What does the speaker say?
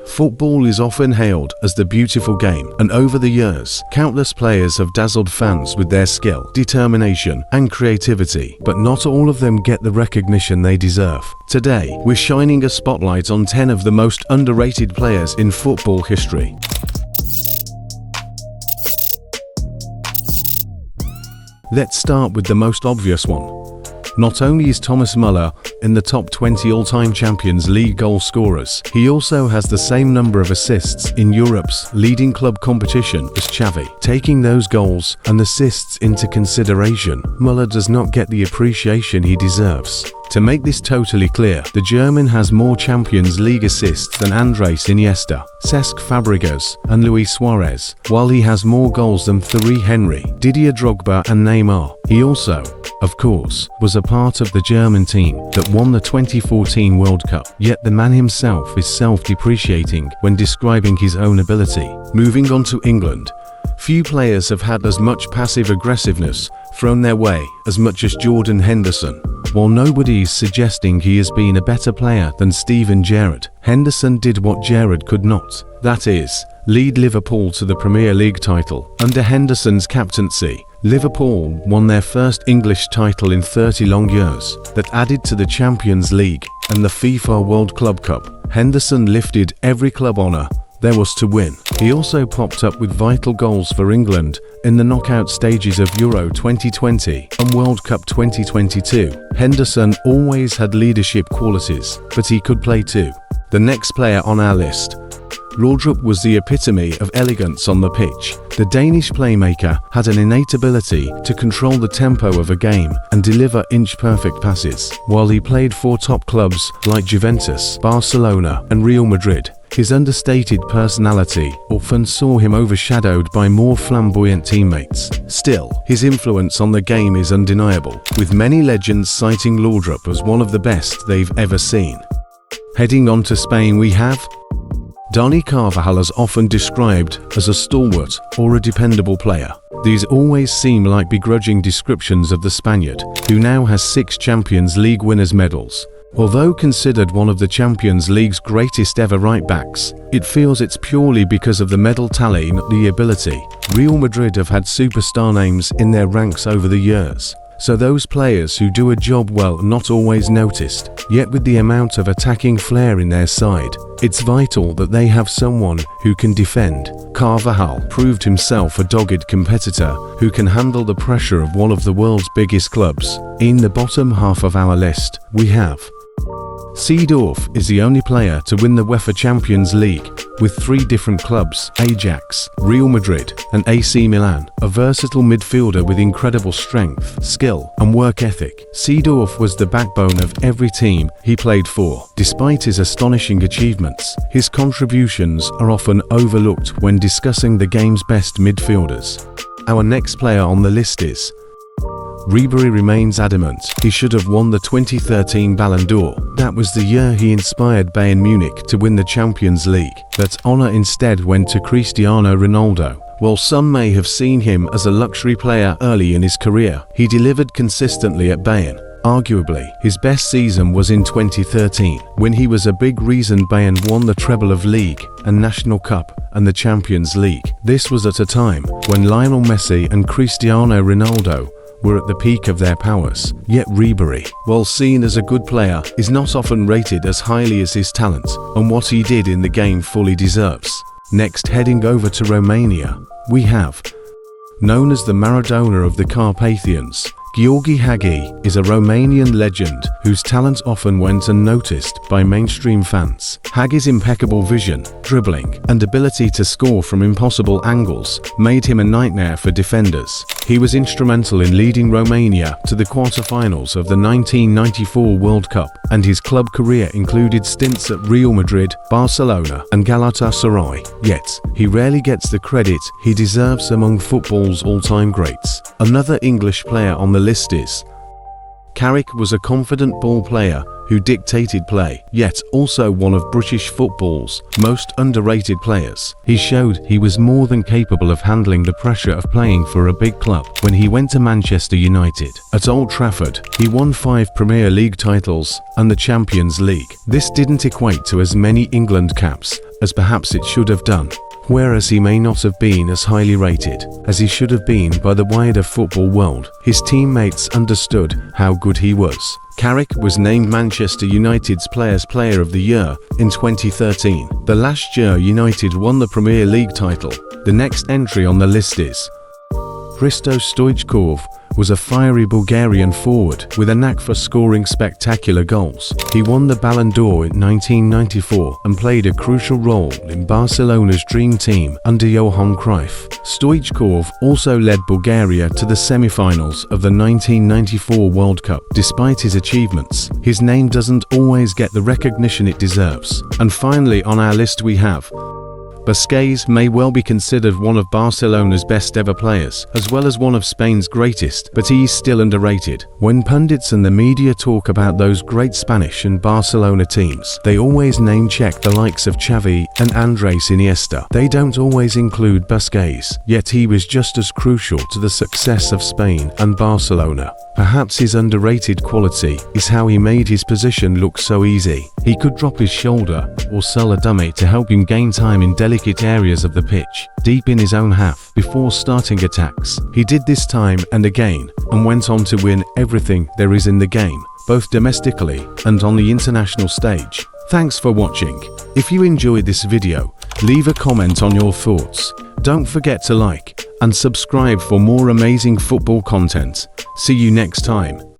Football is often hailed as the beautiful game, and over the years, countless players have dazzled fans with their skill, determination, and creativity, but not all of them get the recognition they deserve. Today, we're shining a spotlight on 10 of the most underrated players in football history. Let's start with the most obvious one. Not only is Thomas Mueller in the top 20 all-time Champions League goal scorers, he also has the same number of assists in Europe's leading club competition as Xavi. Taking those goals and assists into consideration, Mueller does not get the appreciation he deserves. To make this totally clear, the German has more Champions League assists than Andres Iniesta, Cesc Fabregas, and Luis Suarez, while he has more goals than Thierry Henry, Didier Drogba, and Neymar. He also, of course, was a part of the German team that won the 2014 World Cup, yet the man himself is self-depreciating when describing his own ability. Moving on to England, few players have had as much passive aggressiveness thrown their way as much as Jordan Henderson. While nobody is suggesting he has been a better player than Steven Gerrard, Henderson did what Gerrard could not. That is, lead Liverpool to the Premier League title. Under Henderson's captaincy, Liverpool won their first English title in 30 long years. That added to the Champions League and the FIFA World Club Cup. Henderson lifted every club honour there was to win. He also popped up with vital goals for England in the knockout stages of Euro 2020 and World Cup 2022. Henderson always had leadership qualities, but he could play too. The next player on our list, Laudrup, was the epitome of elegance on the pitch. The Danish playmaker had an innate ability to control the tempo of a game and deliver inch-perfect passes. While he played for top clubs like Juventus, Barcelona, and Real Madrid, his understated personality often saw him overshadowed by more flamboyant teammates. Still, his influence on the game is undeniable, with many legends citing Laudrup as one of the best they've ever seen. Heading on to Spain, we have Dani Carvajal is often described as a stalwart or a dependable player. These always seem like begrudging descriptions of the Spaniard, who now has 6 Champions League winners' medals. Although considered one of the Champions League's greatest ever right-backs, it feels it's purely because of the medal tally, not the ability. Real Madrid have had superstar names in their ranks over the years, so those players who do a job well are not always noticed. Yet with the amount of attacking flair in their side, it's vital that they have someone who can defend. Carvajal proved himself a dogged competitor who can handle the pressure of one of the world's biggest clubs. In the bottom half of our list, we have Seedorf is the only player to win the UEFA Champions League with 3 different clubs, Ajax, Real Madrid, and AC Milan. A versatile midfielder with incredible strength, skill, and work ethic, Seedorf was the backbone of every team he played for. Despite his astonishing achievements, his contributions are often overlooked when discussing the game's best midfielders. Our next player on the list is Ribery. Remains adamant he should have won the 2013 Ballon d'Or. That was the year he inspired Bayern Munich to win the Champions League. That honor instead went to Cristiano Ronaldo. While some may have seen him as a luxury player early in his career, he delivered consistently at Bayern. Arguably, his best season was in 2013, when he was a big reason Bayern won the treble of League and National Cup and the Champions League. This was at a time when Lionel Messi and Cristiano Ronaldo were at the peak of their powers. Yet Ribery, while seen as a good player, is not often rated as highly as his talent, and what he did in the game fully deserves. Next, heading over to Romania, we have, known as the Maradona of the Carpathians, Gheorghe Hagi is a Romanian legend whose talent often went unnoticed by mainstream fans. Hagi's impeccable vision, dribbling, and ability to score from impossible angles made him a nightmare for defenders. He was instrumental in leading Romania to the quarter-finals of the 1994 World Cup, and his club career included stints at Real Madrid, Barcelona, and Galatasaray. Yet, he rarely gets the credit he deserves among football's all-time greats. Another English player on the list is Carrick. Was a confident ball player who who dictated play, yet also one of British football's most underrated players. He showed he was more than capable of handling the pressure of playing for a big club. When he went to Manchester United, at Old Trafford, he won 5 Premier League titles and the Champions League. This didn't equate to as many England caps as perhaps it should have done, whereas he may not have been as highly rated as he should have been by the wider football world. His teammates understood how good he was. Carrick was named Manchester United's Players' Player of the Year in 2013. The last year United won the Premier League title. The next entry on the list is Hristo Stoichkov. Was a fiery Bulgarian forward with a knack for scoring spectacular goals. He won the Ballon d'Or in 1994 and played a crucial role in Barcelona's dream team under Johan Cruyff. Stoichkov also led Bulgaria to the semi-finals of the 1994 World Cup. Despite his achievements, his name doesn't always get the recognition it deserves. And finally on our list we have Busquets. May well be considered one of Barcelona's best ever players, as well as one of Spain's greatest, but he's still underrated. When pundits and the media talk about those great Spanish and Barcelona teams, they always name-check the likes of Xavi and Andres Iniesta. They don't always include Busquets, yet he was just as crucial to the success of Spain and Barcelona. Perhaps his underrated quality is how he made his position look so easy. He could drop his shoulder or sell a dummy to help him gain time in delicate areas of the pitch, deep in his own half, before starting attacks. He did this time and again, and went on to win everything there is in the game, both domestically and on the international stage. Thanks for watching. If you enjoyed this video, leave a comment on your thoughts. Don't forget to like and subscribe for more amazing football content. See you next time.